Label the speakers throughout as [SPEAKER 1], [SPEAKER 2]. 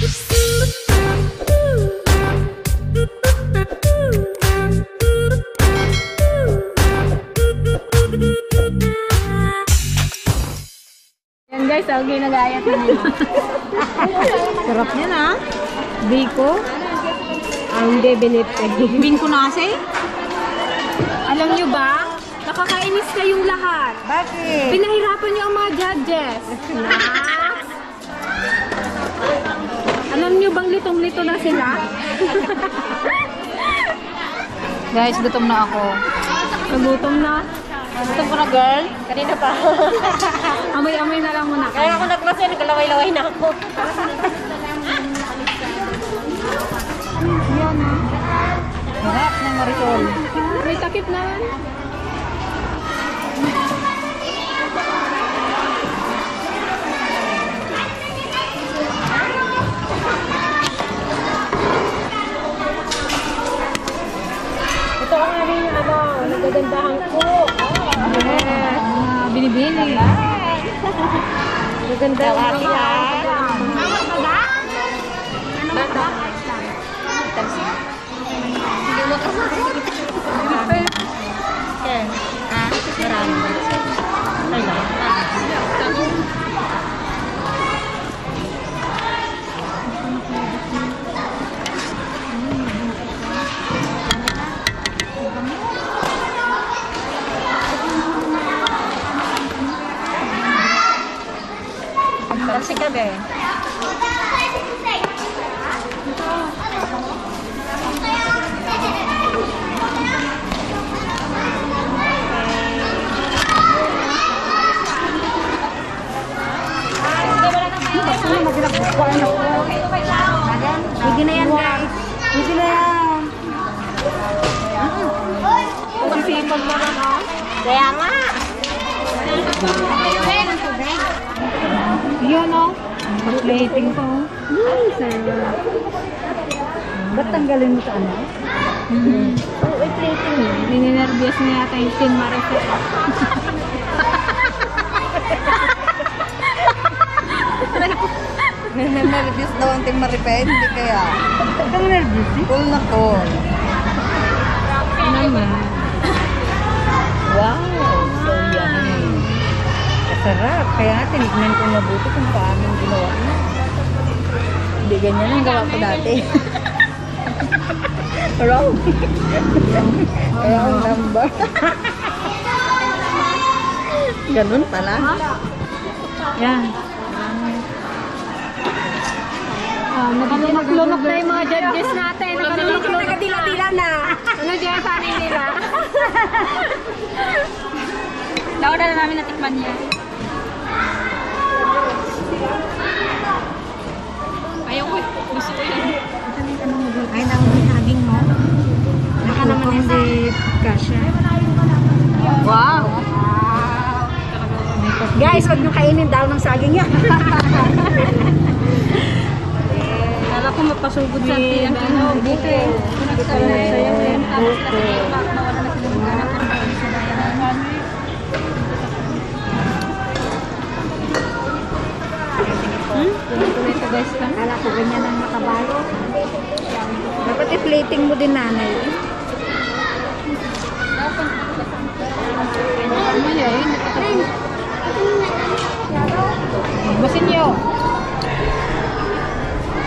[SPEAKER 1] Yan guys, ang ginagayat na nila. Sarap niya na. Biko. Ang debilip. Bingko nasi. Alam nyo ba? Nakakainis kayong lahat.
[SPEAKER 2] Bakit?
[SPEAKER 1] Pinahirapan niyo ang mga judges. Alam niyo bang litong-lito na sila?
[SPEAKER 2] Guys, gutom na ako.
[SPEAKER 1] Nagutom na.
[SPEAKER 2] Gutom ko na, girl. Kanina pa.
[SPEAKER 1] Amoy-amoy na lang muna.
[SPEAKER 2] Kaya ako naglasa, naglalaway-laway na ako.
[SPEAKER 1] Yan ah.
[SPEAKER 2] Harap ng Marisol.
[SPEAKER 1] May takip na. Ito ang aming nagagandahan ko. Yes. Binibini. Maganda ang
[SPEAKER 2] Kasi ka, be.
[SPEAKER 1] Hindi na yan guys. Hindi na yan. Sisipag mo na no?
[SPEAKER 2] Kaya nga.
[SPEAKER 1] Yun o. Plating ko. Sarap.
[SPEAKER 2] Ba't tanggalin mo sa ano?
[SPEAKER 1] Oo, plating yun. Nininervyos niya yata yung Tin Maricel.
[SPEAKER 2] Nervous daw ang Team Maripet, hindi kaya.
[SPEAKER 1] Ang nervous eh.
[SPEAKER 2] Cool na cool.
[SPEAKER 1] Naman.
[SPEAKER 2] Wow, so yummy. Kasarap. Kaya nga tinignan ko mabuti kung paano yung ginawa niya. Hindi ganyan ang gawa ko dati. Wrong. Wrong number. Ganun pala.
[SPEAKER 1] Yan. Nakalunok na yung mga judges natin. Nakalunok na kadila-dila na. Ano dyan sa anin nila? Daw na namin natikman niya. Ayaw ko. Gusto ko yan.
[SPEAKER 2] Ay, naging mo.
[SPEAKER 1] Naka naman yung si Kasha.
[SPEAKER 2] Wow.
[SPEAKER 1] Guys, wag nyo kainin daw ng saging yan. Kala ko mapasugod sa tiyan. Buko. Ito guys lang.
[SPEAKER 2] Kala ko ganyan ang nakabalo. Dapat i-plating mo din, nanay.
[SPEAKER 1] Ano yun? Basin nyo.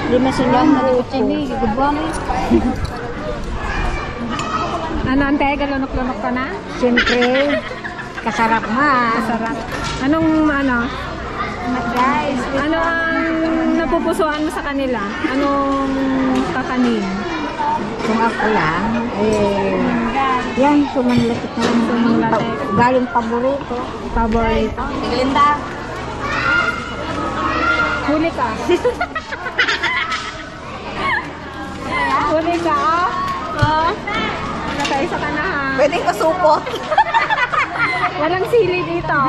[SPEAKER 2] Lima sila na
[SPEAKER 1] Chini, gubon eh. Ano, ante? Galunok-lunok ka na?
[SPEAKER 2] Siyempre, kasarap nga.
[SPEAKER 1] Masarap. Anong, ano?
[SPEAKER 2] Guys,
[SPEAKER 1] Ano ang napupusuan mo sa kanila? Anong kakanin?
[SPEAKER 2] kung ako lang, yan, sumanlatik na lang.
[SPEAKER 1] Sumanlatik.
[SPEAKER 2] Galing paborito.
[SPEAKER 1] Paborito?
[SPEAKER 2] Linda.
[SPEAKER 1] Huli ka. Huli ka, oh. Oh. Nakaisa ka na, ha?
[SPEAKER 2] Pwedeng pasupot.
[SPEAKER 1] Walang sili dito.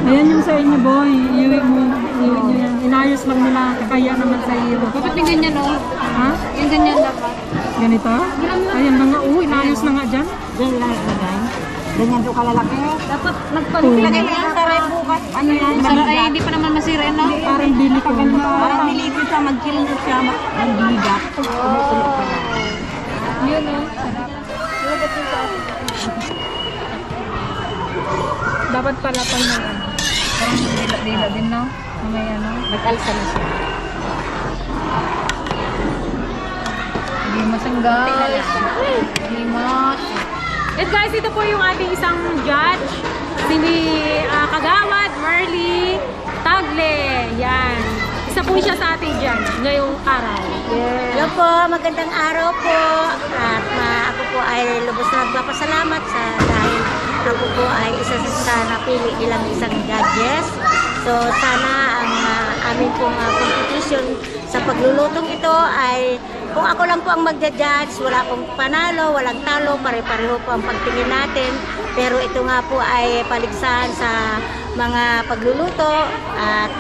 [SPEAKER 3] Ayan yung sa inyo, boy. Iuwi mo. Iuwi nyo yan. Inayos lang nila. Kaya naman sa iyo.
[SPEAKER 1] Bakit yung ganyan, oh?
[SPEAKER 3] Ha?
[SPEAKER 1] Yung ganyan dapat.
[SPEAKER 3] Ganito? Ayan na nga. Inayos na nga dyan.
[SPEAKER 1] Diyan lang ilagay. Ganyan doon kalalaki.
[SPEAKER 2] Dapat nagpalit.
[SPEAKER 1] Lagay mo yung saray bukas. Ano yan?
[SPEAKER 2] Ay, hindi pa naman masira, no?
[SPEAKER 3] Parang bili ko.
[SPEAKER 1] Parang nilito siya, mag-kill siya, mag-bigat. Tumutulog pa lang.
[SPEAKER 2] Yun, no? Sarap. Ilagay ko sa akin. Dapat pala pang may ano. Parang dila din, no? May ano.
[SPEAKER 1] Nag-alsa na siya.
[SPEAKER 2] Hindi guys. Hindi mas.
[SPEAKER 3] Yes guys, ito po yung ating isang judge. Si Kagawad Marley Tagle. Yan. Isa po siya sa ating judge ngayong araw.
[SPEAKER 1] Hello po, magandang araw po. At ako po ay lubos na nagpapasalamat dahil ako po ay isa sa napili ilang isang judges. So sana ang aming pong competition sa paglulutong ito ay kung ako lang po ang magja-judge, wala pong panalo, walang talo, pare-pareho po ang pagtingin natin. Pero ito nga po ay paligsahan sa mga pagluluto at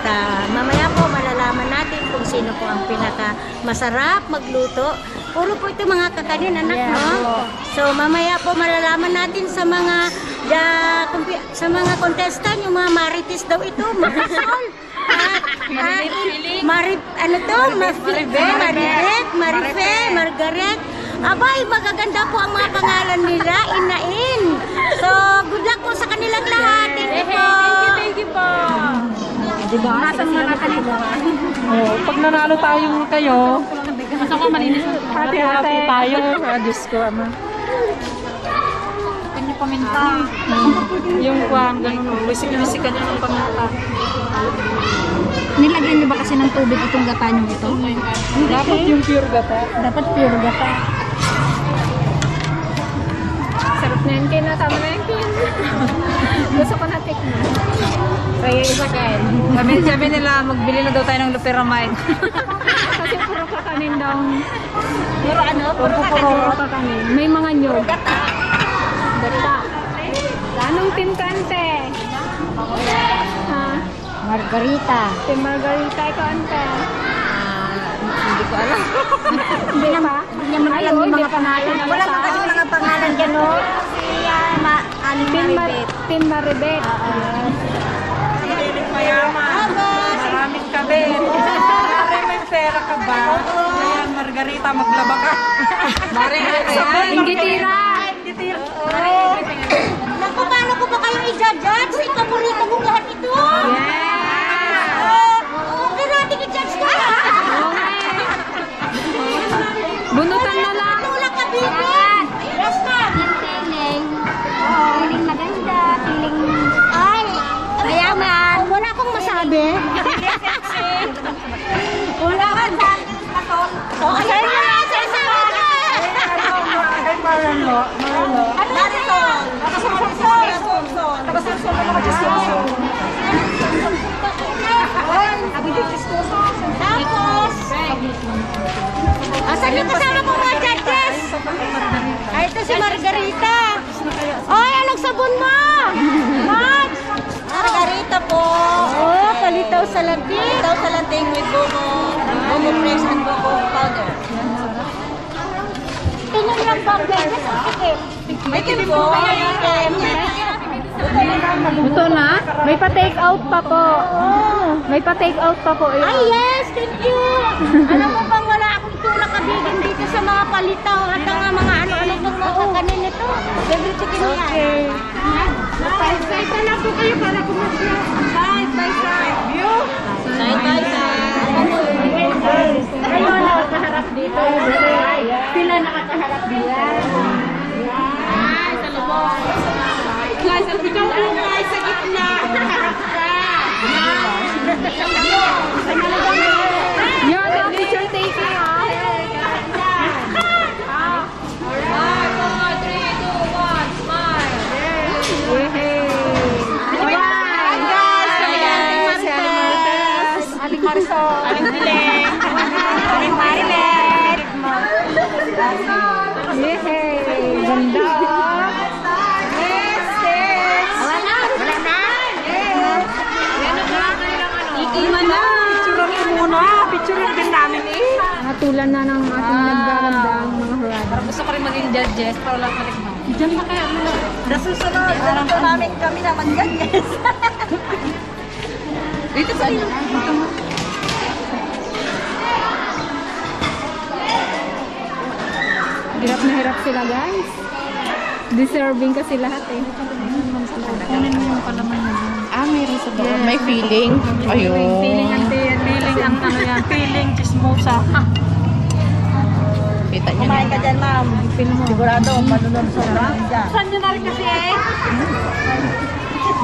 [SPEAKER 1] mamaya po malalaman natin kung sino po ang pinaka masarap magluto. Puro po ito mga kakanin, anak, no? So mamaya po malalaman natin sa mga contestant, yung mga marites daw ito, makasol. Margaret. Abay, magaganda po ang mga pangalan nila, Inain. So, good luck po sa kanilang lahat. Thank you po.
[SPEAKER 3] Thank you po.
[SPEAKER 1] Diba?
[SPEAKER 3] Nasaan mga kanila? Oh, pag nanalo tayong kayo, mas ako malinis. Hati-hati tayo. Diyos ko, ama.
[SPEAKER 2] Kanya paminta.
[SPEAKER 3] Yung kwan, ganun. Wisik-wisikan niya ng paminta.
[SPEAKER 2] Nilagyan niyo ba kasi ng tubig itong gata niyo ito?
[SPEAKER 3] Dapat yung pure gata.
[SPEAKER 2] Dapat pure gata.
[SPEAKER 3] Sarap na yun, Ken. Tama na yun, Ken. Gusto ko na tikman.
[SPEAKER 1] Kaya isa Ken.
[SPEAKER 2] Sabi nila, magbili na daw tayo ng loperamide.
[SPEAKER 3] Kasi puro kakanin daw.
[SPEAKER 1] Puro ano? Puro
[SPEAKER 3] Puro kakanin. May mga nyog. Gata. Anong team kante? Ha?
[SPEAKER 1] Margarita.
[SPEAKER 3] Team Margarita, ikaw ante.
[SPEAKER 1] Hindi ko alam.
[SPEAKER 3] Hindi ba? Hindi naman alam yung mga pangalan.
[SPEAKER 1] Wala pa kasi mga pangalan dyan, no? Si Aling Maribet.
[SPEAKER 3] Team Maribet.
[SPEAKER 2] Mayaman. Maraming kabit. May pera ka ba? Ayan, Margarita, maglaba ka.
[SPEAKER 3] Ingitira.
[SPEAKER 1] Naku, paano ko ba kayo i-judge? Paborito mo lahat ito. Okay natin i-judge ka.
[SPEAKER 3] Bunutan na lang.
[SPEAKER 1] Tulak ka, Bibi. Yes, ma'am.
[SPEAKER 4] Feeling maganda, feeling
[SPEAKER 1] Ay, mayaman. Wala akong masabi. Wala ka sa okay na lang, sasabi ka.
[SPEAKER 3] Marlo.
[SPEAKER 1] Marisol. Tapos, asan yung kasama ko mga judges? Ay, ito si Margarita. Ay, anong sabon mo? Mads? Margarita po. Oh, palitaw sa lanting. Palitaw sa lanting with Bobo Fresh and Bobo powder. Tingnan lang ba ang judges? May tim po.
[SPEAKER 3] Ito na? May pa-take out pa po. May pa-take out pa po.
[SPEAKER 1] Ay, yes! Thank you! Alam mo bang wala akong tulak kabigan dito sa mga palitaw at ang mga ano-ano ng mga kakanin nito. Favorite chicken yan. Okay. Side-side na lang po kayo para kumasya. Side-by-side. View? Side-by-side. Kayo nakakaharap dito. Sila nakakaharap dito. Ay, sa lubos. Ikaw umay sa gitna.
[SPEAKER 3] Yun, the picture taking ha. Aling Marisol.
[SPEAKER 1] Aling Dileng. Aling Marilet.
[SPEAKER 3] Yehey! Ganda!
[SPEAKER 1] Wala na.
[SPEAKER 3] Ikiman na!
[SPEAKER 2] Picturean ko muna. Picturean din namin eh.
[SPEAKER 3] Natulan na ng ating nagdarandang mga hurado.
[SPEAKER 2] Gusto ko rin
[SPEAKER 1] maging judges para lang matikman.
[SPEAKER 3] Diyan na kaya.
[SPEAKER 2] Nasusunod. Ito namin kami naman yan, yes.
[SPEAKER 1] Dito sa inyo. Hirap na hirap sila, guys. Deserving kasi lahat eh.
[SPEAKER 2] Meron sa doon. May feeling. Ayun.
[SPEAKER 3] Feeling ang feeling ang ano yan. Feeling chismosa.
[SPEAKER 2] Kita niyo. Kumain ka dyan, ma'am. Sigurado, manunod sa rap dyan.
[SPEAKER 3] Saan nyo na rin kasi eh?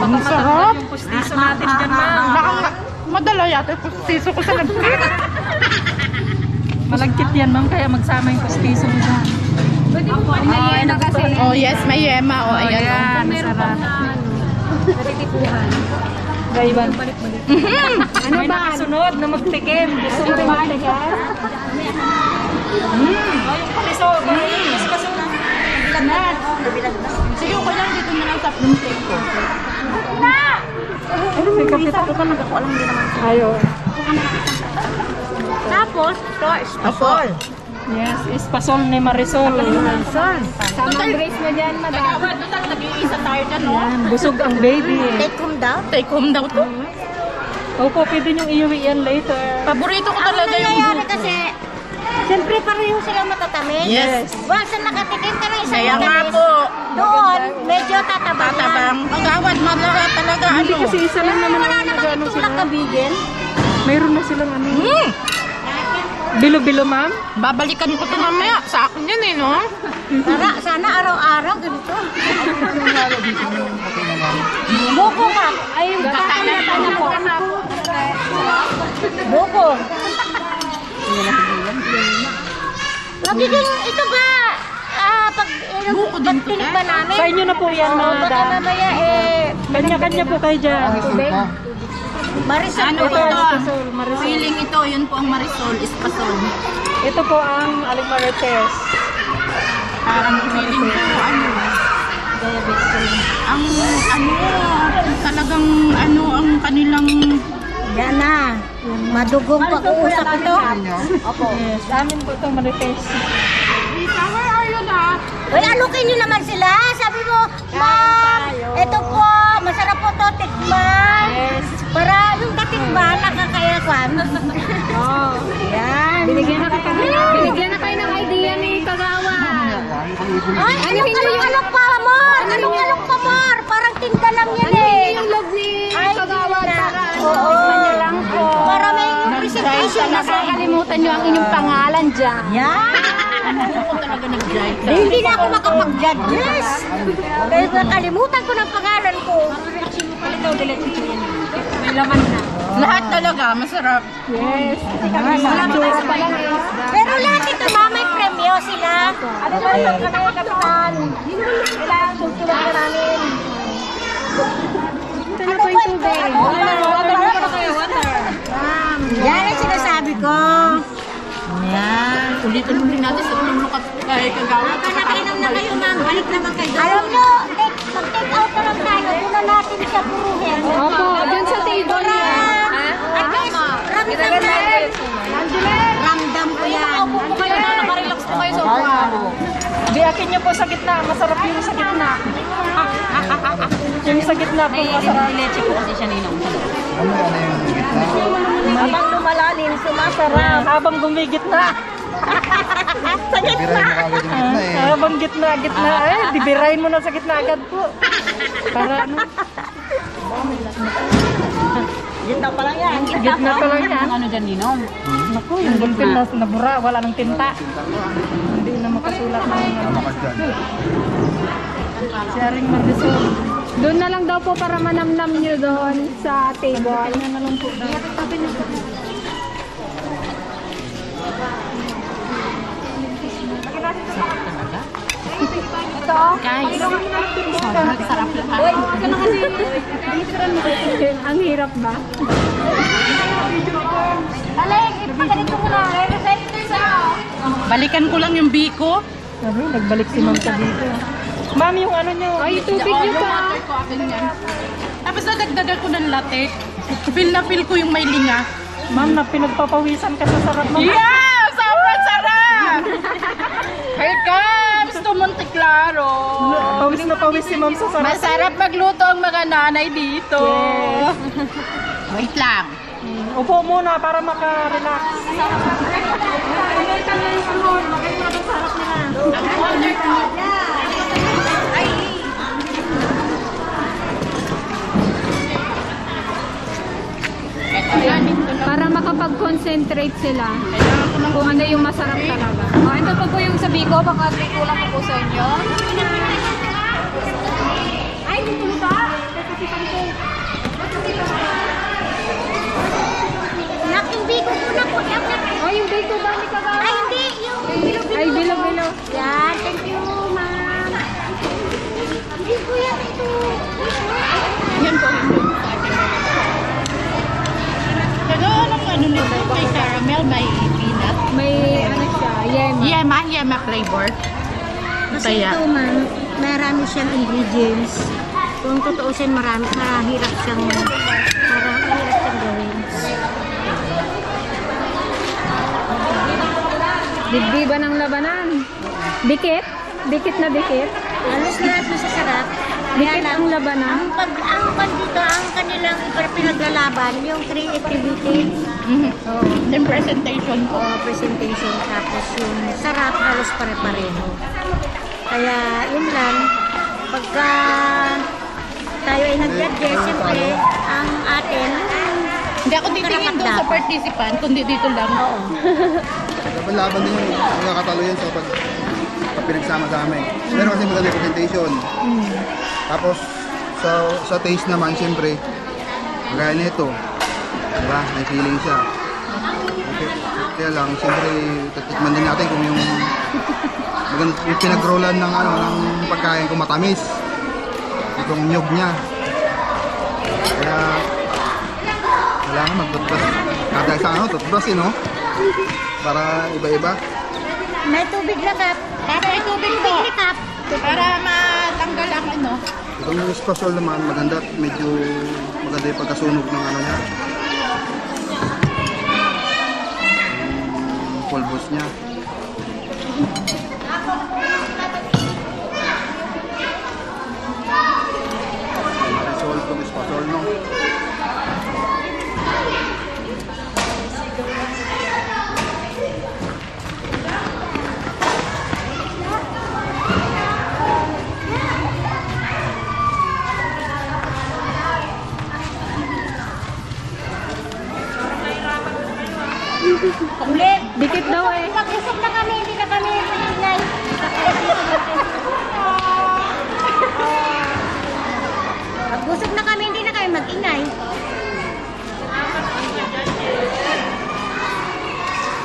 [SPEAKER 2] Ang sarap.
[SPEAKER 3] Yung pustiso natin dyan, ma'am.
[SPEAKER 2] Madala yata yung pustiso ko sa lagkit.
[SPEAKER 3] Malagkit yan, ma'am. Kaya magsama yung pustiso mo dyan.
[SPEAKER 1] Pwede mo pa may yema kasi.
[SPEAKER 2] Oh yes, may yema. Oh, ayan.
[SPEAKER 3] Ayan,
[SPEAKER 1] Meron pa
[SPEAKER 3] masarap.
[SPEAKER 1] na natitipuhan.
[SPEAKER 3] Gaiban.
[SPEAKER 1] Ano
[SPEAKER 3] May
[SPEAKER 1] ba?
[SPEAKER 3] nakasunod na magtikim. Gusto mo rin magtikim? Oh, yung paliso. Mas kasunod.
[SPEAKER 2] Sige, ko lang dito na lang sa plumtik ko.
[SPEAKER 3] May kapit ako ka nagkakualam din naman. Ayaw.
[SPEAKER 2] Tapos, ito, espasol.
[SPEAKER 3] Yes, espasol ni Marisol.
[SPEAKER 1] Tamang grace mo dyan, madam.
[SPEAKER 2] Nag-iisa tayo dyan, no?
[SPEAKER 3] Yan, busog ang baby.
[SPEAKER 2] Take home daw? Take home daw to.
[SPEAKER 3] Opo, pwede niyong iuwi yan later.
[SPEAKER 2] Paborito ko talaga yung
[SPEAKER 4] nangyayari kasi, siyempre pareho sila matatamis.
[SPEAKER 2] Yes.
[SPEAKER 4] Once na nakatikim ka ng isang
[SPEAKER 2] Kaya nga
[SPEAKER 4] matamis,
[SPEAKER 2] po.
[SPEAKER 4] doon, medyo tatabang.
[SPEAKER 2] Tatabang. Pag-awad, madara talaga.
[SPEAKER 3] Hindi
[SPEAKER 2] Ano?
[SPEAKER 3] kasi isa lang naman
[SPEAKER 4] Wala
[SPEAKER 3] ang
[SPEAKER 4] namang
[SPEAKER 3] nag-ano
[SPEAKER 4] itulak
[SPEAKER 3] sila.
[SPEAKER 4] kabigin.
[SPEAKER 3] Mayroon na silang ano. Bilo-bilo, ma'am?
[SPEAKER 2] Babalikan ko ito mamaya. Sa akin yan eh, no?
[SPEAKER 4] Sana araw-araw ganito. Buko ka. Ay, kakanta po. Buko. Magiging ito ba? Pag tinig ba namin?
[SPEAKER 3] Sa inyo na po yan,
[SPEAKER 4] Oo, baka
[SPEAKER 3] madam.
[SPEAKER 4] mamaya
[SPEAKER 3] Kanya-kanya po kayo dyan.
[SPEAKER 4] Marisol
[SPEAKER 2] Ano
[SPEAKER 4] po.
[SPEAKER 3] Espasol, Marisol.
[SPEAKER 2] Feeling ito, yun po ang Marisol, espasol.
[SPEAKER 3] Ito po ang Aling Marites.
[SPEAKER 2] Parang feeling ko, talagang ang kanilang
[SPEAKER 4] Yan na. Madugong pag-uusap ito.
[SPEAKER 3] Opo. Yes, amin po ito Marites.
[SPEAKER 4] Uy, alukin nyo naman sila. Sabi mo, ma'am, ito po, masarap po to, tikman.
[SPEAKER 3] Yes.
[SPEAKER 4] Para yung katikman, nakakayakan.
[SPEAKER 3] Oh.
[SPEAKER 4] Yan.
[SPEAKER 1] Binigyan na kayo ng idea ni Kagawa.
[SPEAKER 4] Ay, anong alok pa, amor? Anong alok pa, amor? Parang tinda lang yan eh.
[SPEAKER 1] Yung log ni
[SPEAKER 4] Ay,
[SPEAKER 1] Kagawa
[SPEAKER 4] hindi na.
[SPEAKER 1] para
[SPEAKER 4] Oo.
[SPEAKER 1] tikman niyo lang po.
[SPEAKER 4] Para may presentation na sa
[SPEAKER 1] Nakakalimutan niyo ang inyong pangalan dyan.
[SPEAKER 4] Yan.
[SPEAKER 2] talaga nag-drive.
[SPEAKER 4] Hindi na ako makapag-judge. Yes. Dahil nakalimutan ko ng pangalan ko.
[SPEAKER 1] May laman na.
[SPEAKER 2] Lahat talaga, masarap.
[SPEAKER 3] Yes.
[SPEAKER 1] Tsura pa lang eh.
[SPEAKER 4] Pero lahat ito, ma, may premyo sila. Ano ba ito kami, kapitan? Kailangan susunod ka namin.
[SPEAKER 1] Ito na po yung tubig.
[SPEAKER 4] Yan ang sinasabi ko.
[SPEAKER 2] Yan. Ulitin natin sa tulong lukat kay Kagawa.
[SPEAKER 4] Nakainom na kayo, ma'am. Balik naman kayo. Alam nyo, mag-take out na lang tayo. Una natin siya puruhin.
[SPEAKER 1] Opo, dyan sa table niya.
[SPEAKER 4] At least, ramdam natin. Ramdam ko yan.
[SPEAKER 3] Opo po kayo na, nakarelax po kayo sa upuan. Biyakin niyo po sa gitna, masarap yung sa gitna. Yung sa gitna po masarap.
[SPEAKER 2] Leche ko kasi siya ninong.
[SPEAKER 4] Habang lumalalim, sumasarap.
[SPEAKER 3] Habang gumigit na. Sa gitna. Habang gitna. Eh, dibirahin mo na sa gitna agad po. Para ano?
[SPEAKER 4] Gitna pa lang yan.
[SPEAKER 3] Gitna pa lang yan.
[SPEAKER 2] Ano dyan ninong?
[SPEAKER 3] Naku, yung bulpin na nabura, wala nang tinta. Hindi na makasulat ng ano. Sharing Marisol.
[SPEAKER 1] Doon na lang daw po para manamnam nyo doon sa table.
[SPEAKER 3] Ano na lang po daw.
[SPEAKER 1] Ito.
[SPEAKER 2] Guys, sarap lahat.
[SPEAKER 1] Ang hirap ba?
[SPEAKER 4] Aling, ipaganito mo na. Re-reset ko sa'yo.
[SPEAKER 2] Balikan ko lang yung biko.
[SPEAKER 3] Sabi, nagbalik si Ma'am sa dito. Ma'am, yung ano nyo.
[SPEAKER 1] Ay, tubig nyo pa.
[SPEAKER 2] Tapos nadagdagan ko ng latte. Feel na feel ko yung may linga.
[SPEAKER 3] Ma'am, na pinagpapawisan ka sa sarap mo.
[SPEAKER 2] Yeah! Sobrang sarap! Here comes to
[SPEAKER 5] Pawis na pawis si ma'am sa sarap.
[SPEAKER 2] Masarap magluto ang mga nanay dito.
[SPEAKER 1] Yes.
[SPEAKER 2] Wait lang.
[SPEAKER 5] Upo muna para maka-relax.
[SPEAKER 1] Para makapag-concentrate sila kung ano yung masarap talaga. Oh, ito pa po yung sabi ko, baka kulang po sa inyo.
[SPEAKER 4] Ay, dito ba? Nak, yung biko ko na po.
[SPEAKER 1] Oh, yung biko ba ni Kagawa?
[SPEAKER 4] Ay, hindi. Yung bilo-bilo.
[SPEAKER 1] Ay, bilo-bilo.
[SPEAKER 4] Yan, thank you, ma'am. Hindi ko yan ito.
[SPEAKER 2] Yan po. Pero anong ano nito? May caramel, may peanut.
[SPEAKER 1] May ano siya, yema.
[SPEAKER 2] Yema flavor.
[SPEAKER 4] Kasi
[SPEAKER 2] Kaya.
[SPEAKER 4] ito, ma'am, marami siyang ingredients. Kung tutuusin, marami. Mahirap siyang gawin.
[SPEAKER 1] Dibdiba ng labanan. Dikit? Dikit na dikit?
[SPEAKER 4] Halos lahat na sa sarap.
[SPEAKER 1] Dikit ang labanan.
[SPEAKER 4] Ang dito, ang kanilang pinaglalaban, yung creativity,
[SPEAKER 2] Yung presentation
[SPEAKER 4] o presentation, tapos yung sarap, halos pare-pareho. Kaya, yun lang, pagka tayo ay nag-judge, siyempre, ang atin,
[SPEAKER 2] Hindi ako titingin doon sa participant, kundi dito lang. Oo.
[SPEAKER 6] Dapat laban din yung nakakatalo yan sa pag pinagsama-sama eh. Pero kasi maganda yung presentation. Tapos sa taste naman, siyempre, gaya nito, diba? May feeling siya. Okay. Kaya lang, siyempre, tatikman din natin kung yung pinag-rollan ng, ng pagkain kung matamis. Itong nyog niya. Kaya, kailangan mag-toothbrush. Kada isa, toothbrush, no? Para iba-iba.
[SPEAKER 4] may tubig na kap.
[SPEAKER 2] Para may tubig po.
[SPEAKER 4] Tubig ni kap.
[SPEAKER 2] Para matanggal ang ano.
[SPEAKER 6] Itong spasol naman, maganda, medyo maganda yung pagkasunog ng ano niya. Pulbos niya. Marisol itong spasol, no?
[SPEAKER 4] Uli.
[SPEAKER 1] Dikit daw eh.
[SPEAKER 4] Mag-usap na kami, hindi na kami mag-ingay. Mag-usap na kami, hindi na kami mag-ingay.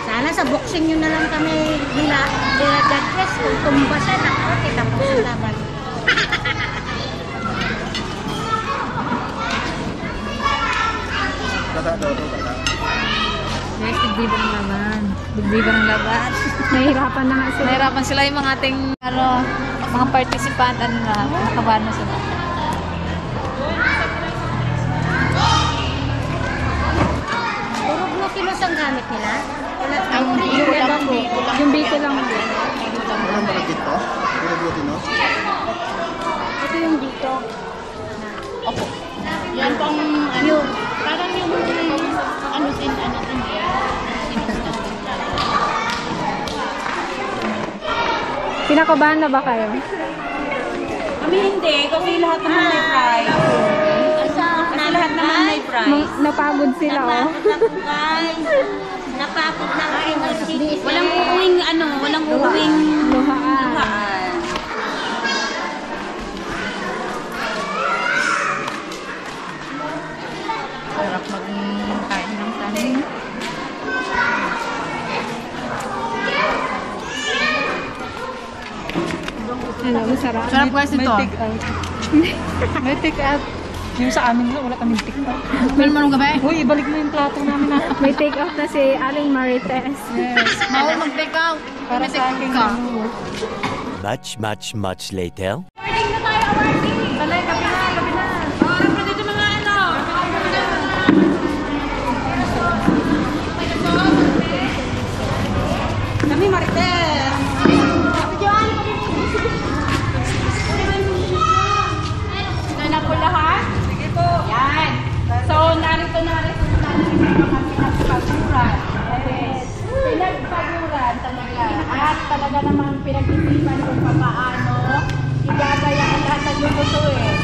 [SPEAKER 4] Sana sa boxing nyo na lang kami judges. Kung tumba siya, okay, tapos ang laban.
[SPEAKER 6] Kata daw ito, kata.
[SPEAKER 1] Guys, dibdiba ng laban. Dibdiba ng laban. Nahihirapan na nga sila.
[SPEAKER 7] Nahirapan sila yung mga ating mga participant nakabahan na sila.
[SPEAKER 4] Puro blue kilos ang gamit nila. Wala
[SPEAKER 1] Yung biko lang.
[SPEAKER 6] Walang malagkit pa? Puro beauty, no?
[SPEAKER 4] Ito yung dito.
[SPEAKER 2] Opo. Yan pang ano. Parang yung ano sin.
[SPEAKER 1] Kinakabahan na ba kayo?
[SPEAKER 2] Kami hindi, kasi lahat naman may prize. Kasi lahat naman may prize.
[SPEAKER 1] Napagod sila oh.
[SPEAKER 4] Napapot na kayo.
[SPEAKER 2] Walang uuwing ano, walang uuwing
[SPEAKER 1] Luhaan.
[SPEAKER 2] luhaan. Sarap magkain ng tanin.
[SPEAKER 1] Ano, masarap.
[SPEAKER 2] Sarap guys ito.
[SPEAKER 5] May take out. Yung sa amin na, wala kaming take out.
[SPEAKER 2] Meron mo nung gabi?
[SPEAKER 5] Uy, ibalik mo yung plato namin na.
[SPEAKER 1] May take out na si Aling Marites.
[SPEAKER 2] Bawal mag-take out.
[SPEAKER 5] Para sa akin.
[SPEAKER 8] Much later.
[SPEAKER 2] Kami Marites.
[SPEAKER 8] kung paano igagaya ang lahat ng lulutuin.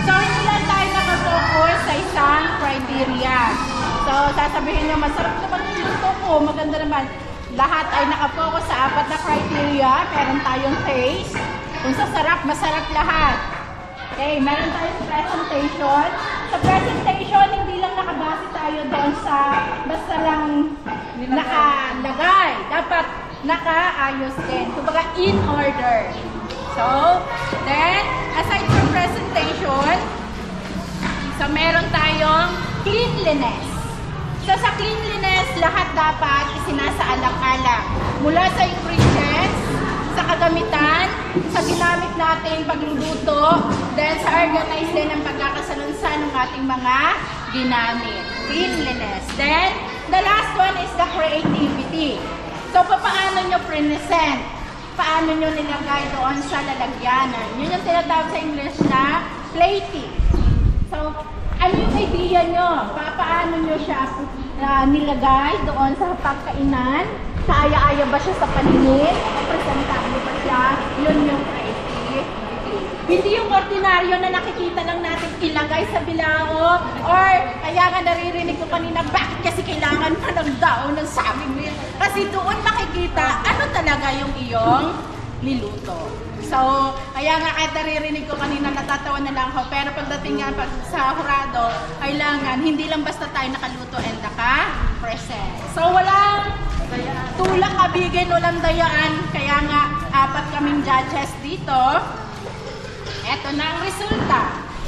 [SPEAKER 8] So, hindi lang tayo nakafocus sa isang criteria. So, sasabihin nyo, masarap naman yung luto ko, maganda naman. Lahat ay nakafocus sa 4 na criteria. Meron tayong taste. Kung sa sarap, masarap lahat. Okay, meron tayong presentation. Sa presentation, hindi lang nakabase tayo doon sa basta lang nakalagay. Dapat nakaayos din. Kumbaga, in order. So, then, aside from presentation, so meron tayong cleanliness. So, sa cleanliness, lahat dapat isinasaalang-alang. Mula sa ingredients, sa kagamitan, sa ginamit natin pagluluto, then sa organize din ang pagkakasalunsan ng ating mga ginamit. Cleanliness. Then, the last one is the creativity. So, paano nyo present? Paano nyo nilagay doon sa lalagyanan? Yun yung tinatawag sa English na plating. So, ano yung idea nyo? Paano nyo siya nilagay doon sa pagkainan? Kaaya-aya ba siya sa paningin? Presentable ba siya? Yun yung creativity. Hindi yung ordinaryo na nakikita lang natin ilagay sa bilao, or kaya nga naririnig ko kanina, bakit kasi kailangan pa ng daon ng saging meal? Kasi doon makikita ano talaga yung iyong niluto. So, kaya nga kahit naririnig ko kanina, natatawa na lang ako, pero pagdating nga sa hurado, kailangan hindi lang basta tayo nakaluto and naka-present. So, walang tulak kabigin, walang dayaan, kaya nga 4 kaming judges dito. Eto na ang resulta.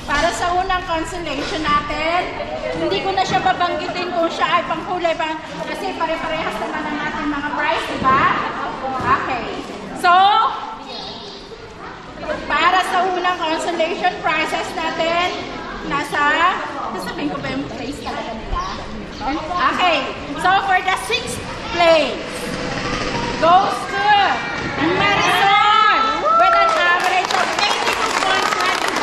[SPEAKER 8] Para sa unang consolation natin, hindi ko na siya babanggitin kung siya ay pangkulay, kasi pare-parehas naman ang ating mga prize, diba? Okay. So, para sa unang consolation prizes natin, sasabihin ko ba yung place talaga nila? Okay. So, for the 6th place, goes to Marisol with an average of 82.25.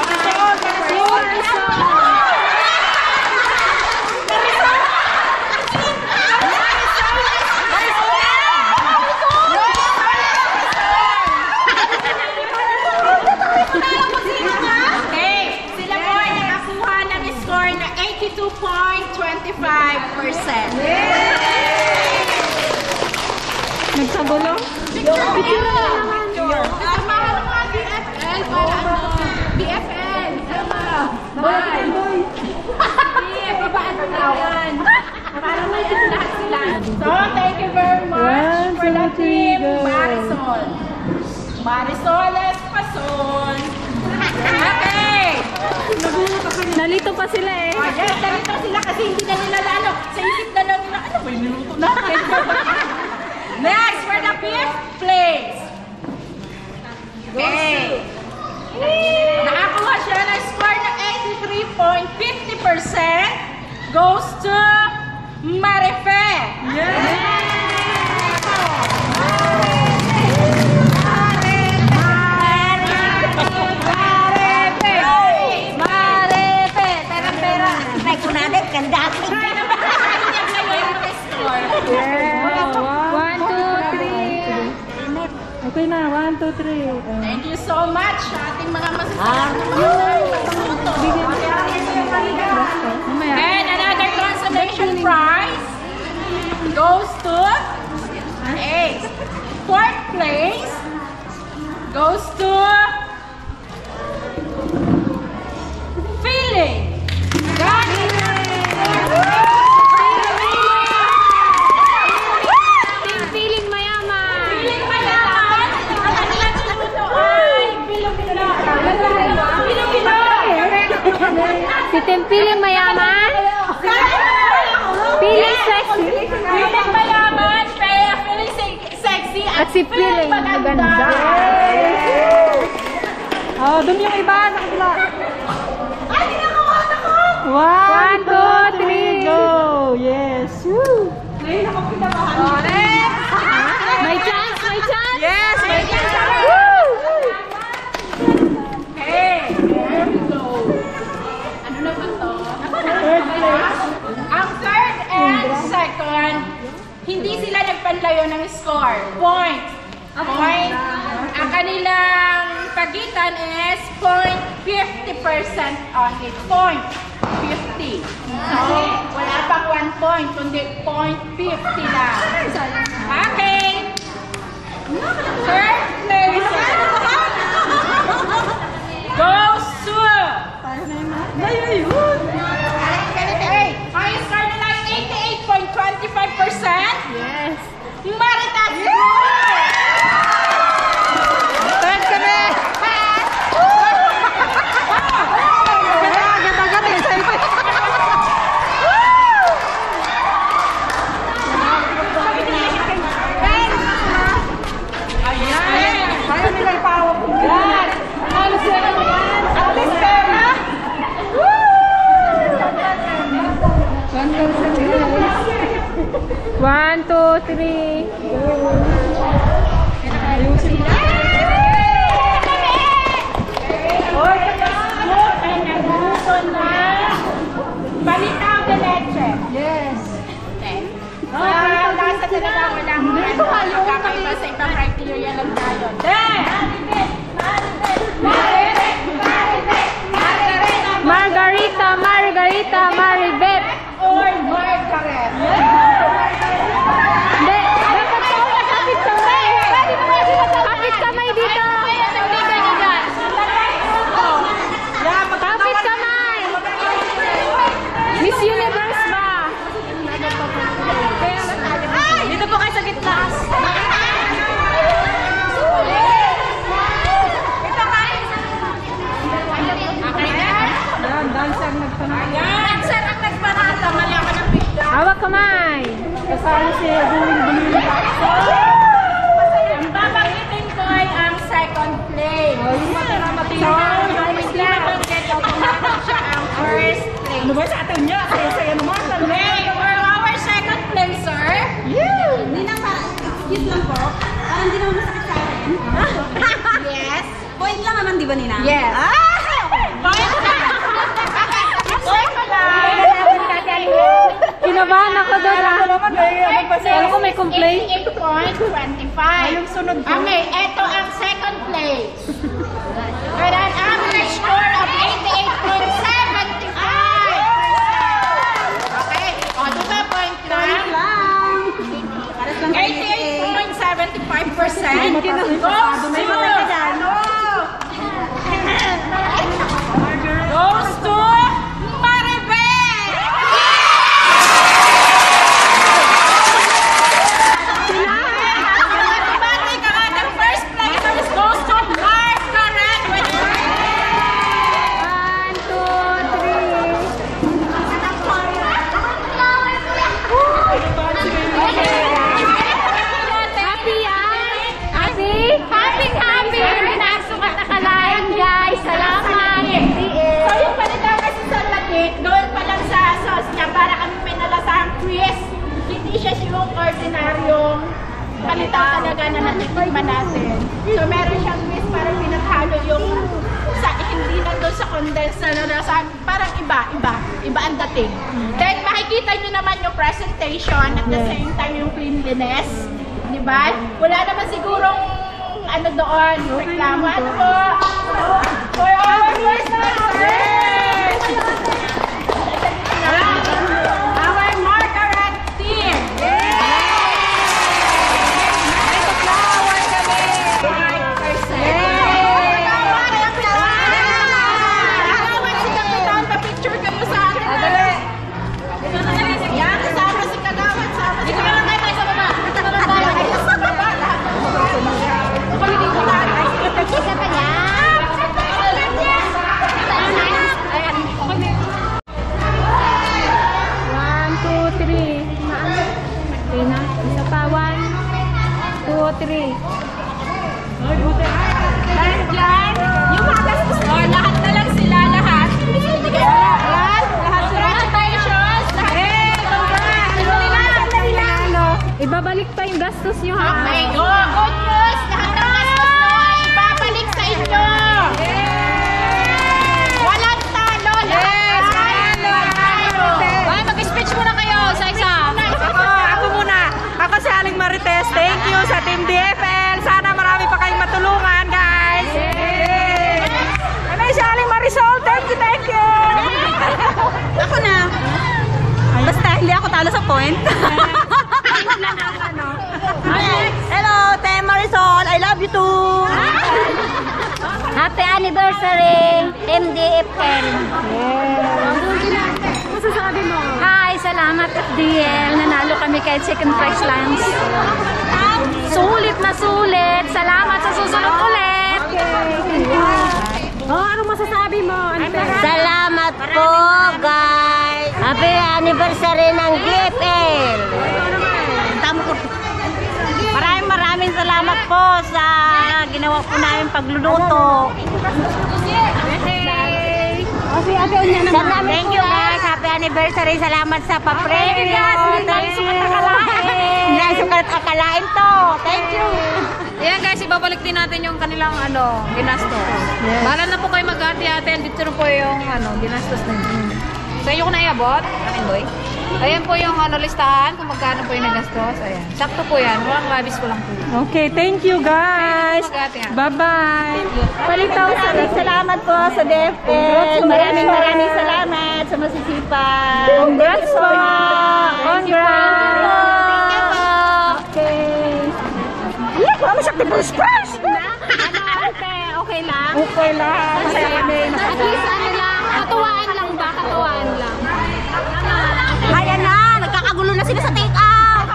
[SPEAKER 1] Nagsagulo? Picture na naman.
[SPEAKER 8] Mahal mga BFL para ano? BFL. Bye. Babaan mo na yan. Para may lahat sila. So, thank you very much for the team Marisol. Marisol Espasol. Okay.
[SPEAKER 1] Nalito pa sila eh.
[SPEAKER 8] Oh, yes, nalito sila kasi hindi na nila lalo. Sa isip na lang nila, ano ba yung niluto natin? Next, for the 5th place. Okay. Nakakuha siya ng score na 83.50%. Goes to Marife.
[SPEAKER 4] Pera-pera. May kunadet, kandati.
[SPEAKER 1] Okay na, 1, 2, 3.
[SPEAKER 8] Thank you so much sa ating mga masasarap. And another consolation prize goes to 4th place goes to Feeling.
[SPEAKER 1] Feeling mayaman.
[SPEAKER 8] Feeling mayaman. Ang kanilang niluto ay Bilo-bilo.
[SPEAKER 1] Si Tim Feeling mayaman. Feeling sexy.
[SPEAKER 8] Feeling mayaman, kaya feeling sexy
[SPEAKER 1] At si Feeling maganda. Oh, dun yung iba. Nakabila.
[SPEAKER 8] Ay, ginagawa na ko!
[SPEAKER 1] 1, 2, 3, go! Yes! Woo!
[SPEAKER 8] Ngayon ako kinabahan.
[SPEAKER 1] May chance! May chance!
[SPEAKER 8] Yes! May chance!
[SPEAKER 1] Woo!
[SPEAKER 8] Okay, there we go. Ano na ba to? Third place. Ang third and second, hindi sila nagpanlayo ng score. Point. Ang kanila kanilang pagitan is 0.50% only. 0.50. So, wala pang 1 point, kundi 0.50 lang. Okay. Third place goes to... Hey, highest score nila ay 88.25%. Yes. Maritas!
[SPEAKER 1] Third kami!
[SPEAKER 8] Ayaw nila ipawa po. Yan! Alis pera! Alis pera!
[SPEAKER 3] One, two, three.
[SPEAKER 8] Hoy, kapasok ay nagluto na balitaw de leche. Yes. Nasa talaga walang magkakaiba sa ibang criteria lang tayo.
[SPEAKER 3] Margarita, Margarita, Maribet.
[SPEAKER 8] Or Margaret.
[SPEAKER 3] Hindi, dapat po kapit kamay. Pwede mo kasi kapit kamay dito. Kapit kamay. Miss Universe ba? Dito po kayo sa gitna.
[SPEAKER 8] Dancer ang nagpanata. Mali ako ng picture.
[SPEAKER 3] Hawak kamay.
[SPEAKER 8] Kasali si ang babanggitin ko ay ang second place. So, hindi mabanggit automatic siya ang first place. Ano ba sa atin niya? Saya-saya naman. Okay, for our second placer.
[SPEAKER 4] Hindi na parang, excuse lang po, parang hindi naman masakit sa akin.
[SPEAKER 8] Yes.
[SPEAKER 4] Point lang naman, di ba, Nina?
[SPEAKER 8] Yes. Point lang. Point ko lang.
[SPEAKER 3] Kinabahan ako doon ah. Alam ko may complaint.
[SPEAKER 8] 88.25. Okay, eto ang second place. With an average score of 88.75. Okay, o diba point lang? 88.75%. Goes to Maribel! Automatic ang ating first placers goes to Margaret with
[SPEAKER 3] 1, 2, 3. Happy! Happy! Pinasukat na kalayan, guys. Salamat!
[SPEAKER 8] So yung palitaw kasi sa latik, doon pa lang sa sauce niya para kami may nalasahang twist. Hindi siya yung ordinaryong palitaw talaga na natikman natin. So meron siyang twist para pinaghalo yung sa hindi na doon sa condensed na nalasahan. Parang iba ang dating. Then makikita nyo naman yung presentation at the same time yung cleanliness. Diba? Wala naman sigurong ano doon, reklamo. Ano po? For our first placers! Our Margaret team! Flower kami! 5%! Kagawad si Kapitan, pa-picture kayo sa atin. Yan, kasama si Kagawad, sama si Kagawad. Sa baba! Sa baba! Lahat ng baba! Isa pa yan!
[SPEAKER 2] natalo sa point. Hello, Te Marisol. I love you too.
[SPEAKER 4] Happy anniversary, Team DFL.
[SPEAKER 3] Masasabi mo?
[SPEAKER 7] Hi, salamat FDL. Nanalo kami kahit second prize lang. Sulit na sulit. Salamat sa susunod ulit.
[SPEAKER 3] Oh, anong masasabi mo?
[SPEAKER 4] Salamat po, guys. Happy anniversary ng DFL.
[SPEAKER 2] Maraming salamat po sa ginawa po namin pagluluto.
[SPEAKER 4] Thank you, guys. Happy anniversary. Salamat sa pa-premyo. Hindi sukat akalain to. Thank you.
[SPEAKER 3] Ayan guys, ibabalik din natin yung kanilang ginastos. Bahala na po kayo mag-ate-ate. Dito na po yung ginastos ninyo. Sa inyo ko na iabot, akin boy. Ayan po yung listahan kung magkano po yung nagastos. Ayan. Sakto po yan. Walang labis ko lang po.
[SPEAKER 2] Okay, thank you guys.
[SPEAKER 3] Mag-ate-ate.
[SPEAKER 2] Bye-bye. Salamat po sa DFL. Maraming salamat sa masisipag. Congrats po. Congrats.
[SPEAKER 4] Thank you po.
[SPEAKER 2] Okay. Yeah, kung masakti po splash.
[SPEAKER 3] Okay lang?
[SPEAKER 2] Okay lang. Masaya kami.
[SPEAKER 3] At least lang, katuwaan lang ba? Katuwaan lang.
[SPEAKER 2] Ayan na, nagkakagulo na sila sa take-out.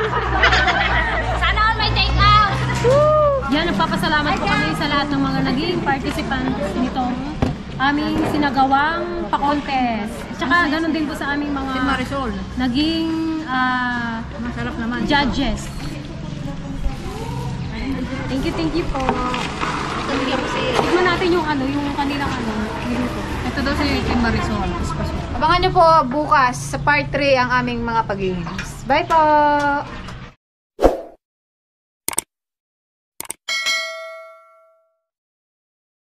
[SPEAKER 3] Sana all may take out! Yan, nagpapasalamat po kami sa lahat ng mga naging participants nitong aming sinagawang pa-contest. Tsaka ganun din po sa aming mga naging masarap naman judges. Thank you po. Tignan natin yung yung kanilang niluto. Ito daw si Team Marisol. Abangan nyo po bukas sa part 3 ang aming mga pag-games. Bye po!